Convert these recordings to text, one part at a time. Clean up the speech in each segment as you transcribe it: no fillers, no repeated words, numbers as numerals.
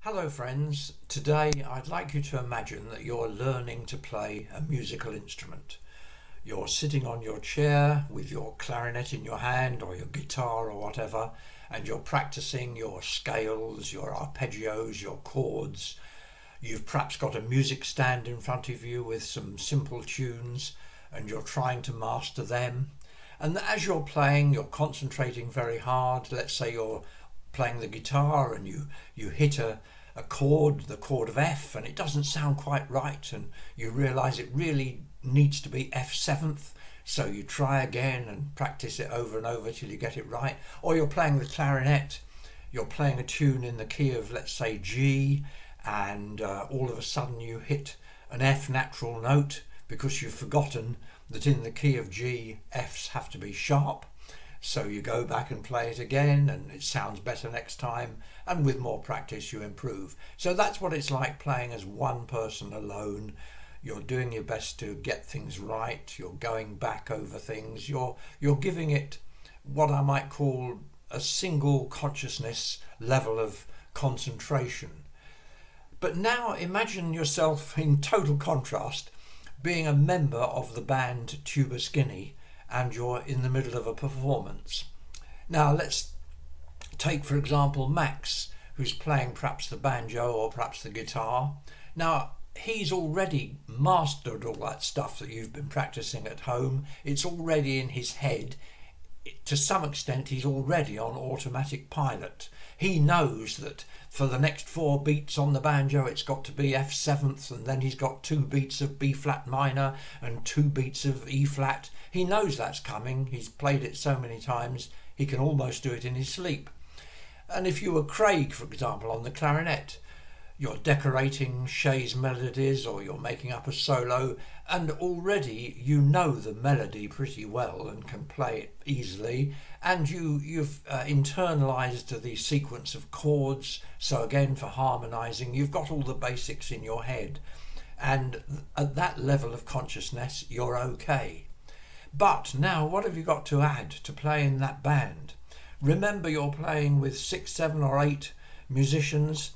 Hello friends, today I'd like you to imagine that you're learning to play a musical instrument. You're sitting on your chair with your clarinet in your hand or your guitar or whatever, and you're practicing your scales, your arpeggios, your chords. You've perhaps got a music stand in front of you with some simple tunes and you're trying to master them. And as you're playing, you're concentrating very hard. Let's say you're playing the guitar and you hit a chord, the chord of F, and it doesn't sound quite right, and you realise it really needs to be F seventh, so you try again and practice it over and over till you get it right. Or you're playing the clarinet, you're playing a tune in the key of, let's say, G, and all of a sudden you hit an F natural note because you've forgotten that in the key of G, Fs have to be sharp. So you go back and play it again and it sounds better next time, and with more practice you improve. So that's what it's like playing as one person alone. You're doing your best to get things right, you're going back over things, you're giving it what I might call a single consciousness level of concentration. But now imagine yourself in total contrast being a member of the band Tuba and you're in the middle of a performance. Now let's take for example Max, who's playing perhaps the banjo or perhaps the guitar. Now he's already mastered all that stuff that you've been practicing at home. It's already in his head. To some extent he's already on automatic pilot. He knows that for the next 4 beats on the banjo it's got to be F seventh, and then he's got 2 beats of B flat minor and 2 beats of E flat. He knows that's coming. He's played it so many times he can almost do it in his sleep. And if you were Craig, for example, on the clarinet, you're decorating Shay's melodies or you're making up a solo, and already you know the melody pretty well and can play it easily, and you've internalised the sequence of chords. So again, for harmonising, you've got all the basics in your head, and at that level of consciousness you're okay. But now what have you got to add to play in that band? Remember, you're playing with 6, 7 or 8 musicians.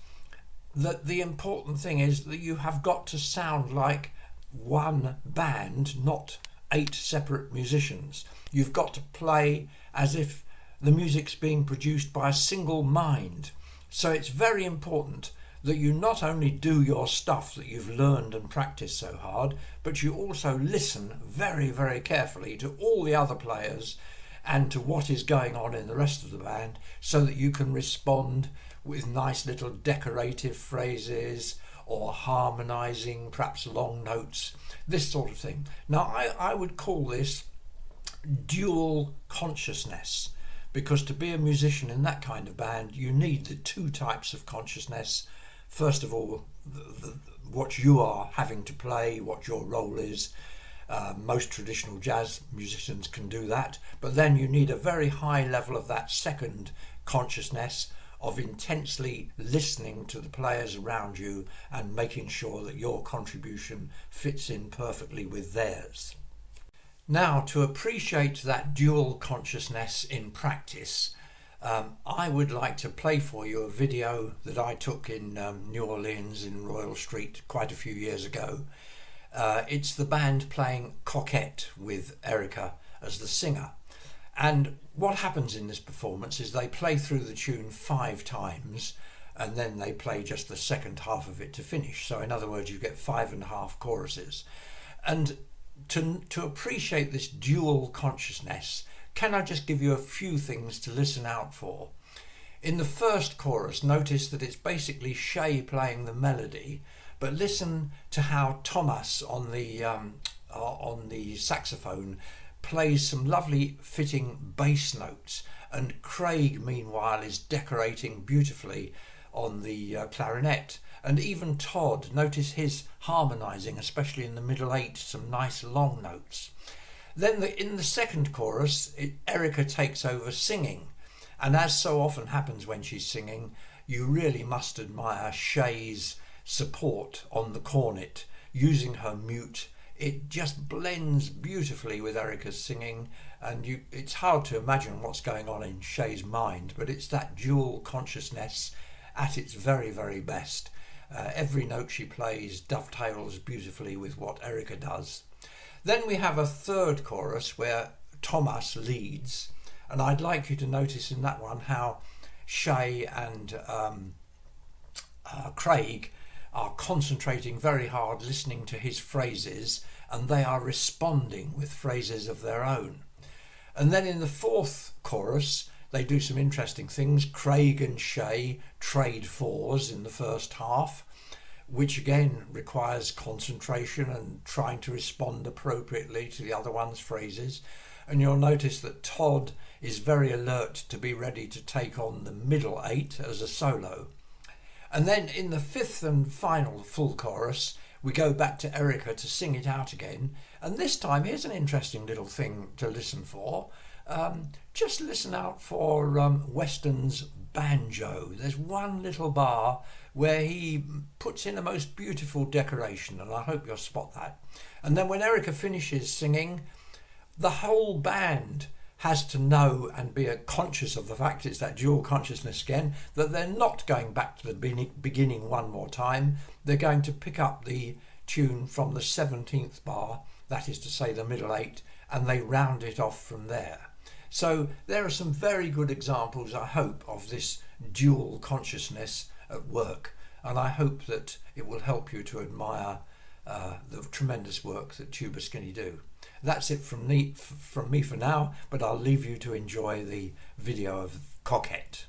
That the important thing is that you have got to sound like one band, not 8 separate musicians. You've got to play as if the music's being produced by a single mind. So it's very important that you not only do your stuff that you've learned and practiced so hard, but you also listen very, very carefully to all the other players and to what is going on in the rest of the band, so that you can respond with nice little decorative phrases or harmonising, perhaps long notes, this sort of thing. Now I would call this dual consciousness, because to be a musician in that kind of band you need the 2 types of consciousness. First of all, what you are having to play, what your role is. Most traditional jazz musicians can do that, but then you need a very high level of that second consciousness of intensely listening to the players around you and making sure that your contribution fits in perfectly with theirs. Now, to appreciate that dual consciousness in practice, I would like to play for you a video that I took in New Orleans in Royal Street quite a few years ago. It's the band playing Coquette with Erica as the singer. And what happens in this performance is they play through the tune 5 times and then they play just the second half of it to finish. So in other words, you get 5.5 choruses. And to appreciate this dual consciousness, can I just give you a few things to listen out for? In the first chorus, notice that it's basically Shay playing the melody, but listen to how Thomas on the saxophone plays some lovely fitting bass notes, and Craig meanwhile is decorating beautifully on the clarinet, and even Todd, notice his harmonising, especially in the middle 8, some nice long notes. Then in the second chorus, Erica takes over singing, and as so often happens when she's singing, you really must admire Shay's support on the cornet, using her mute. It just blends beautifully with Erica's singing, and it's hard to imagine what's going on in Shay's mind, but it's that dual consciousness at its very, very best. Every note she plays dovetails beautifully with what Erica does. Then we have a third chorus where Thomas leads, and I'd like you to notice in that one how Shay and Craig are concentrating very hard, listening to his phrases, and they are responding with phrases of their own. And then in the fourth chorus, they do some interesting things. Craig and Shay trade fours in the first half, which again requires concentration and trying to respond appropriately to the other one's phrases. And you'll notice that Todd is very alert to be ready to take on the middle eight as a solo. And then in the fifth and final full chorus, we go back to Erica to sing it out again. And this time, here's an interesting little thing to listen for. Just listen out for Weston's banjo. There's one little bar where he puts in a most beautiful decoration, and I hope you'll spot that. And then when Erica finishes singing, the whole band has to know and be conscious of the fact, it's that dual consciousness again, that they're not going back to the beginning one more time. They're going to pick up the tune from the 17th bar, that is to say the middle eight, and they round it off from there. So there are some very good examples, I hope, of this dual consciousness at work, and I hope that it will help you to admire the tremendous work that Tuba Skinny do. That's it from me for now, but I'll leave you to enjoy the video of Coquette.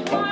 One